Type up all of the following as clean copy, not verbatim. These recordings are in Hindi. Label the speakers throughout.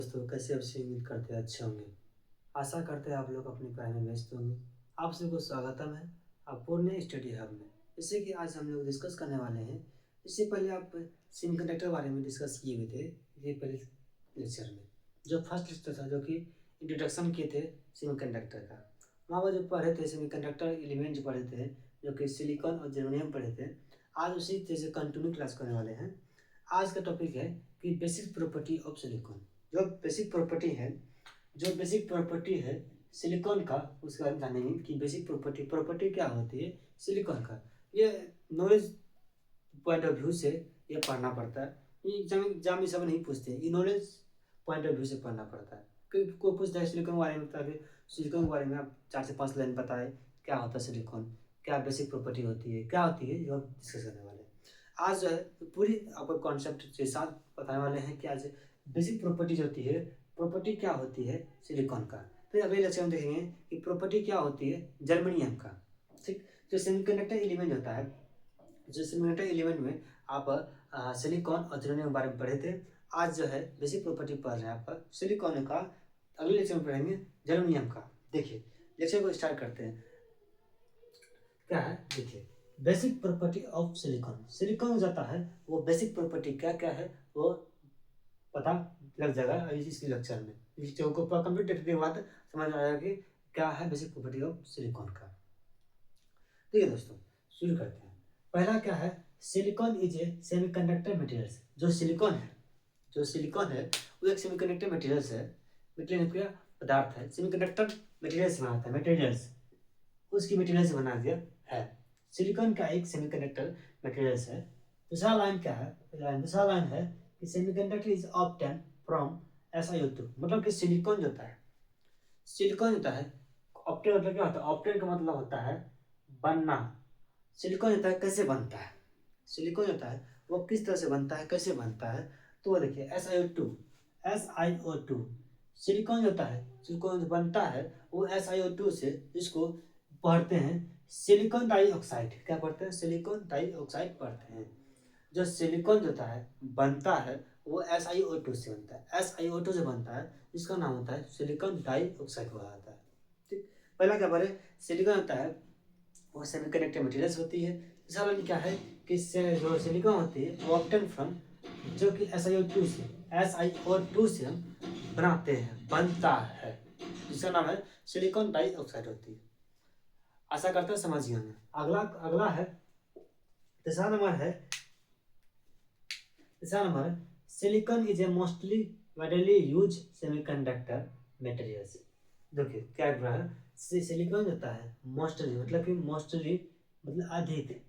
Speaker 1: दोस्तों कैसे आपसे उम्मीद करते हैं अच्छे होंगे। आशा करते हैं आप लोग अपनी पढ़ाई में व्यस्त होंगे। आप सभी को स्वागतम है पूर्ण स्टडी हब में। जैसे कि आज हम लोग डिस्कस करने वाले हैं। इससे पहले आप सेमीकंडक्टर बारे में डिस्कस किए हुए थे ये पहले लेक्चर में। जो फर्स्ट लेक्चर था जो कि इंट्रोडक्शन किए थे सेमीकंडक्टर का। वहाँ पर जो पढ़े थे सेमीकंडक्टर एलिमेंट जो पढ़े थे जो कि सिलिकॉन और जर्मेनियम पढ़े थे। आज उसी तरह से कंटिन्यू क्लास करने वाले हैं। आज का टॉपिक है कि बेसिक प्रॉपर्टी ऑफ सिलिकॉन। जो बेसिक प्रॉपर्टी है जो बेसिक प्रॉपर्टी है सिलिकॉन का उसके बारे में जानेंगे कि बेसिक प्रॉपर्टी क्या होती है सिलिकॉन का। ये नॉलेज पॉइंट ऑफ व्यू से ये पढ़ना पड़ता है। ये एग्जाम में सब नहीं पूछते, ये नॉलेज पॉइंट ऑफ व्यू से पढ़ना पड़ता है। क्योंकि कोई पूछता है सिलिकॉन के बारे में ताकि सिलिकॉन के बारे में आप 4 से 5 लाइन बताए क्या होता है सिलिकॉन, क्या बेसिक प्रॉपर्टी होती है, क्या होती है, ये हम डिस्कस करने वाले हैं। आज जो है पूरी आपको कॉन्सेप्ट के साथ बताने वाले हैं कि आज बेसिक प्रॉपर्टीज होती है, प्रॉपर्टी क्या होती है सिलिकॉन का। फिर अगले लेक्चर में देखेंगे कि प्रॉपर्टी क्या होती है जर्मेनियम का। ठीक, जो सेमीकंडक्टर एलिमेंट होता है, जो सेमीकंडक्टर एलिमेंट में आप सिलिकॉन और जर्मेनियम के बारे में पढ़े थे। आज जो है बेसिक प्रॉपर्टी पढ़ रहे हैं आपका सिलिकॉन का। अगले लेक्चर में पढ़ेंगे जर्मेनियम का। देखिए लेक्चर को स्टार्ट करते हैं। क्या है देखिए, basic property of silicon. Silicon जाता है वो बेसिक प्रॉपर्टी क्या क्या है वो पता लग जाएगा इसके लेक्चर में। इस चीज़ों को पूरा कंप्लीट देखने के बाद समझ आएगा कि क्या है बेसिक प्रॉपर्टी ऑफ सिलिकॉन का। ठीक है दोस्तों, शुरू करते हैं। पहला क्या है, silicon is a semiconductor materials. जो सिलिकॉन है वो एक सेमीकंडक्टर मटेरियल्स है। मटेरियल क्या पदार्थ है, सेमीकंडक्टर मटेरियल से बनाता है, मटेरियल्स उसकी मटेरियल से बना दिया है। सिलिकॉन का एक सेमीकंडक्टर मटेरियल्स है। दूसरा लाइन क्या है, दूसरा लाइन है कि semiconductor is obtain from SiO2। मतलब कि सिलिकॉन जो होता है, सिलिकॉन होता है ऑप्टेन मतलब क्या होता है, ऑप्टेन का मतलब होता है बनना। सिलिकॉन होता है कैसे बनता है, सिलिकॉन होता है वो किस तरह से बनता है, कैसे बनता है। तो वो देखिए SiO2 सिलिकॉन होता है, सिलिकॉन जो बनता है वो SiO2 से, जिसको पढ़ते हैं सिलिकॉन डाइऑक्साइड। क्या पढ़ते हैं, सिलिकॉन डाइऑक्साइड पढ़ते हैं। जो सिलिकॉन होता है बनता है वो SiO2 से बनता है, SiO2 से बनता है, जिसका नाम होता है सिलिकॉन डाइऑक्साइड कहा जाता है। ठीक, पहला क्या बोले, सिलिकॉन होता है वो सेमीकंडक्टर मटेरियल्स होती है। दूसरा वाला क्या है कि जो सिलिकॉन होती है वो ऑब्टेन फ्रॉम, जो कि SiO2 से हम बनाते हैं, बनता है, जिसका नाम है सिलिकॉन डाइऑक्साइड होती है। आशा करते हैं समझ गए हमें। अगला अगला है तीसरा नंबर है, तीसरा number silicon is a mostly widely use semiconductor materials. देखिए क्या कह रहा है, सिलिकॉन होता है मोस्टली मतलब कि मोस्टली मतलब अधिक,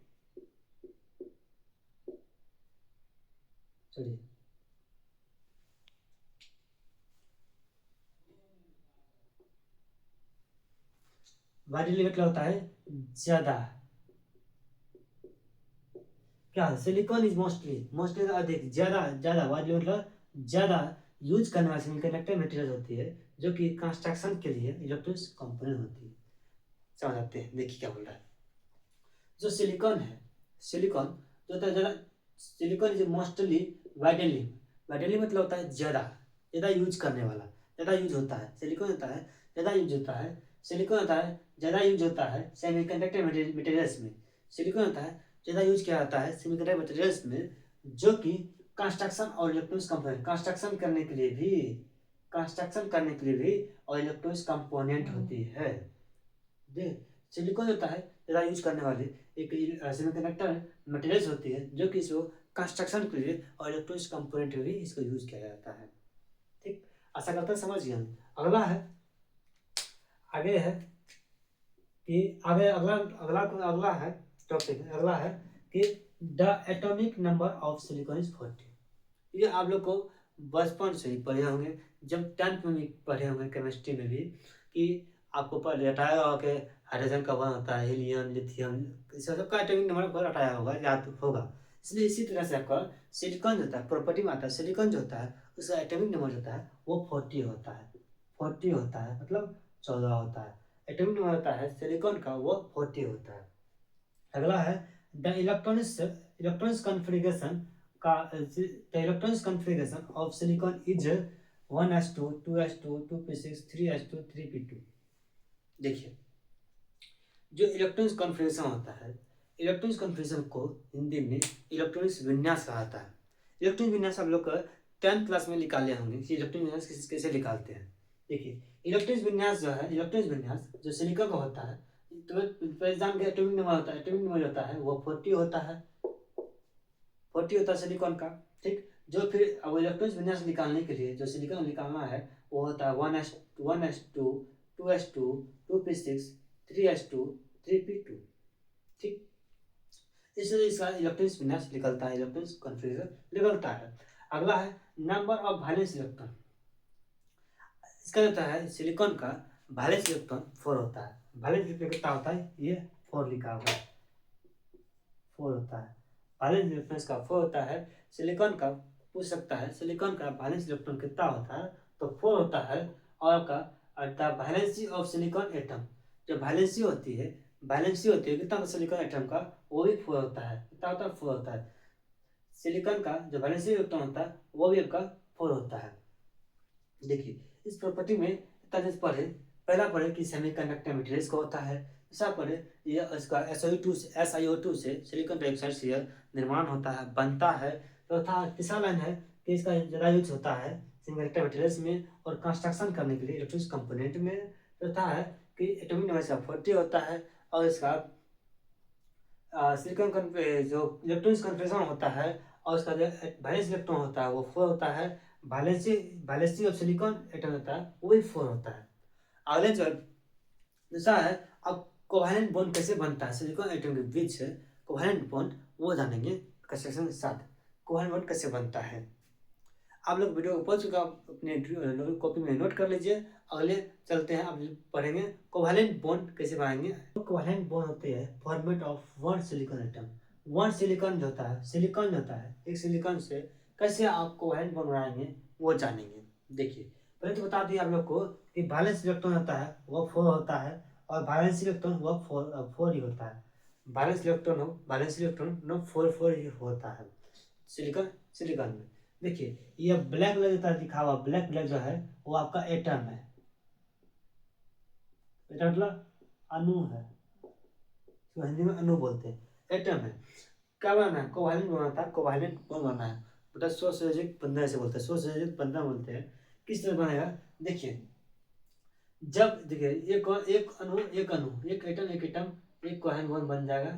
Speaker 1: सॉरी वाइडली मतलब होता है ज्यादा। क्या सिलिकॉन इज मोस्टली, मोस्टली अधिक, ज्यादा, ज्यादा वाइडली मतलब ज्यादा यूज करने वाली सेमीकंडक्टर मटेरियल होती है, जो कि कंस्ट्रक्शन के लिए इलेक्ट्रॉनिक्स कंपोनेंट होती है। समझ आते हैं, देखिए क्या बोल रहा है। जो सिलिकॉन है, सिलिकॉन जो होता है ज़्यादा, silicon is mostly widely, widely मतलब होता है ज़्यादा, ज़्यादा यूज करने वाला, ज़्यादा यूज होता है। सिलिकॉन होता है ज़्यादा यूज होता है, सिलिकॉन होता है ज़्यादा यूज होता है सेमीकंडक्टर मटेरियल्स में। सिलिकॉन होता है ज़्यादा यूज किया जाता है सेमीकंडक्टर मटेरियल्स में, जो कि कंस्ट्रक्शन और इलेक्ट्रॉनिक्स कंपोनेंट, कंस्ट्रक्शन करने के लिए भी, कंस्ट्रक्शन करने के लिए भी और इलेक्ट्रॉनिक्स कंपोनेंट होती है। देख, सिलिकॉन होता है ज़्यादा यूज करने वाली एक सेमीकंडक्टर मटेरियल्स होती है, जो कि इसको कंस्ट्रक्शन के लिए और इलेक्ट्रॉनिक्स कंपोनेंट में भी इसको यूज किया जाता है। ठीक, आशा करता समझ गए हम। अगला है, आगे है कि आगे अगला अगला अगला है टॉपिक, अगला है कि the atomic number of silicon is 40। ये आप लोग को बचपन से ही पढ़े होंगे, जब 10th में भी पढ़े होंगे केमिस्ट्री में भी, कि आपको पढ़ रटाया होगा कि हाइड्रोजन का बॉन्ड होता है, हीलियम, लिथियम, इस सबका एटॉमिक नंबर पर रटाया होगा, याद होगा। इसलिए इसी तरह से आपका सिलिकॉन जो होता है प्रॉपर्टी में आता है, सिलिकॉन जो होता है उसका एटॉमिक नंबर होता है वो 40 होता है। 40 होता है मतलब 14 होता है। एटॉमिक नंबर होता है सिलिकॉन का वो 40 होता है। अगला है द इलेक्ट्रॉनिक्स कॉन्फ़िगरेशन का, the electronics configuration of silicon is 1s2 2s2 2p6 3s2 3p2। देखिए, जो इलेक्ट्रॉनिक्स कॉन्फ़िगरेशन होता है, इलेक्ट्रॉनिक्स कॉन्फ़िगरेशन को हिंदी में इलेक्ट्रॉनिक्स विन्यास कहा जाता है। इलेक्ट्रॉनिक विन्यास आप लोग 10th क्लास में निकाले होंगे कि इलेक्ट्रॉनिक विन्यास कैसे निकालते हैं। देखिए, इलेक्ट्रॉनिक्स विन्यास जो है, इलेक्ट्रॉनिक्स विन्यास जो सिलिकॉन का होता है, तो पहले एग्जाम के एटॉमिक नंबर होता है, एटॉमिक नंबर होता है वो 40 होता है, 40 होता है सिलिकॉन का, ठीक। जो फिर अब इलेक्ट्रॉनिक्स विन्यास निकालने के लिए जो सिलिकॉन निकालना है वो होता है 1s2 2s2 2p6 3s2 3p2, ठीक। इसलिए इसका इलेक्ट्रॉनिक्स विन्यास निकलता है, इलेक्ट्रॉनिक्स कॉन्फ़िगरेशन निकलता है। अगला है नंबर ऑफ वैलेंस इलेक्ट्रॉन। इसका होता है सिलिकॉन का वैलेंस इलेक्ट्रॉन 4 होता है। वैलेंस इलेक्ट्रॉन कितना होता है, ये 4 लिखा हुआ है, 4 होता है। वैलेंस इलेक्ट्रॉन इसका 4 होता है। सिलिकॉन का पूछ सकता है सिलिकॉन का वैलेंस इलेक्ट्रॉन कितना होता है, तो 4 होता है। और आपका the valency of silicon atom, जो वैलेंसी होती है कितना सिलिकॉन एटम का, वो भी 4 होता है। कितना होता है, 4 होता है। सिलिकॉन का जो वैलेंसी इलेक्ट्रॉन होता है वो भी आपका 4 होता है। देखिए, इस प्रॉपर्टी में इतना चीज पढ़े, पहला पढ़े कि सेमीकंडक्टर मटेरियल्स का होता है, दूसरा पढ़े ये इसका SiO2 से सिलिकॉन डाइऑक्साइड से निर्माण होता है, बनता है। चौथा तीसरा लाइन है कि इसका ज़्यादा यूज होता है सेमीकंडक्टर मटेरियल्स में और कंस्ट्रक्शन करने के लिए इलेक्ट्रॉनिक्स कंपोनेंट में। चौथा है कि एटॉमिक नंबर इसका 40 होता है और इसका सिलिकॉन जो इलेक्ट्रॉनिक्स कन्फर्मेशन होता है और उसका जो वैलेंस इलेक्ट्रॉन होता है वो 4 होता है। वैलेंसी ऑफ सिलिकॉन एटम होता है वो भी 4 होता है। अगले जो दूसरा है, अब कोवैलेंट बॉन्ड कैसे बनता है सिलिकॉन एटम के बीच से, कोवैलेंट बॉन्ड वो जानेंगे कंस्ट्रक्शन के साथ। कोवैलेंट बॉन्ड कैसे बनता है आप लोग वीडियो को पढ़ चुका, अपने कॉपी में नोट कर लीजिए। अगले चलते हैं, अब पढ़ेंगे कोवैलेंट बॉन्ड कैसे बनाएंगे। कोवैलेंट बॉन्ड होते हैं format of one silicon atom. One silicon जो होता है, सिलिकॉन जो होता है, एक सिलिकॉन से कैसे आप कोवैलेंट बॉन्ड बनाएंगे वो जानेंगे। देखिए, पहले तो बता दिए आप लोग को कि वैलेंस इलेक्ट्रॉन होता है वो 4 होता है और वैलेंस इलेक्ट्रॉन वो 4 ही होता है। वैलेंस इलेक्ट्रॉन नो 4 ही होता है सिलिकॉन में। देखिए, ये ब्लैक कलर जो लिखा हुआ ब्लैक जो है वो आपका एटम है। एटम मतलब अणु है, तो हिंदी में अणु बोलते हैं, एटम है। क्या बनाना है, कोवैलेंट बनाना था, कोवैलेंट बॉन्ड बनाना है बेटा। 100 से अधिक 15 से बोलते हैं, 100 से अधिक 15 बोलते हैं। किस तरह बनेगा, देखिए, जब देखिए एक एटम एक कोवैलेंट बॉन्ड बन जाएगा,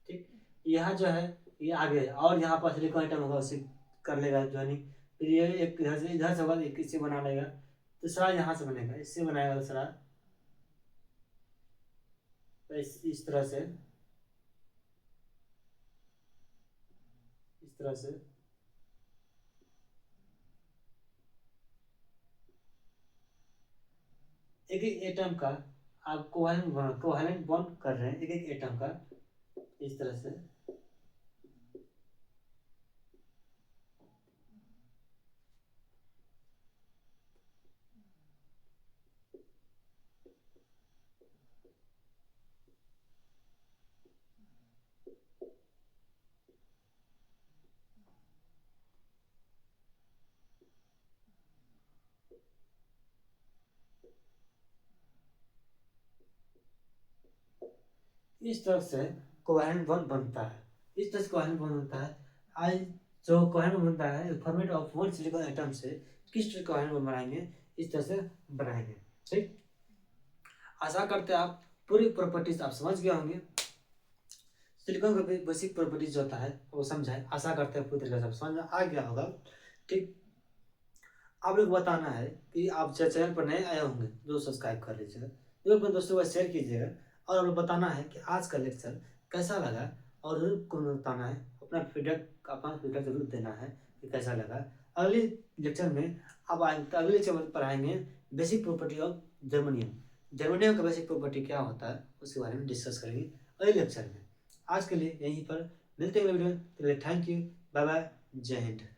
Speaker 1: ठीक। यहाँ जो है ये आगे और यहाँ पर सिलिकॉन एटम होगा उसे कर लेगा ज्वाइनिंग। फिर ये एक इधर से होगा, एक इससे बना लेगा, दूसरा यहाँ से बनेगा, इससे बनाएगा दूसरा, तो इस तरह से, इस तरह से एक एक एटम का आप कोवैलेंट बॉन्ड कर रहे हैं एक एक एटम का, इस तरह से। इस तरह से कोवैलेंट बॉन्ड बनता है, इस तरह से कोवैलेंट बॉन्ड बनता है। आज जो कोवैलेंट बॉन्ड बनता है format of one silicon atom से किस तरह कोवैलेंट बॉन्ड बनाएंगे, इस तरह से बनाएंगे, ठीक। आशा करते हैं आप पूरी प्रॉपर्टीज आप समझ गए होंगे। सिलिकॉन का बेसिक प्रॉपर्टीज जो होता है वो समझाए, आशा करते हैं पूरी तरीके से समझ में आ गया होगा, ठीक। आप लोग बताना है कि आप चैनल पर नए आए होंगे जो सब्सक्राइब कर लीजिएगा, जो अपने दोस्तों को शेयर कीजिएगा। और आप लोग बताना है कि आज का लेक्चर कैसा लगा और जरूर कमेंट बताना है, अपना फीडबैक जरूर देना है कि कैसा लगा। अगले लेक्चर में अब अगले लेक्चर में पढ़ाएंगे basic property of germanium. Germanium का बेसिक प्रॉपर्टी क्या होता है उसके बारे में डिस्कस करेंगे अगले लेक्चर में। आज के लिए यहीं पर मिलते हैं video, thank you, bye bye, जय हिंद।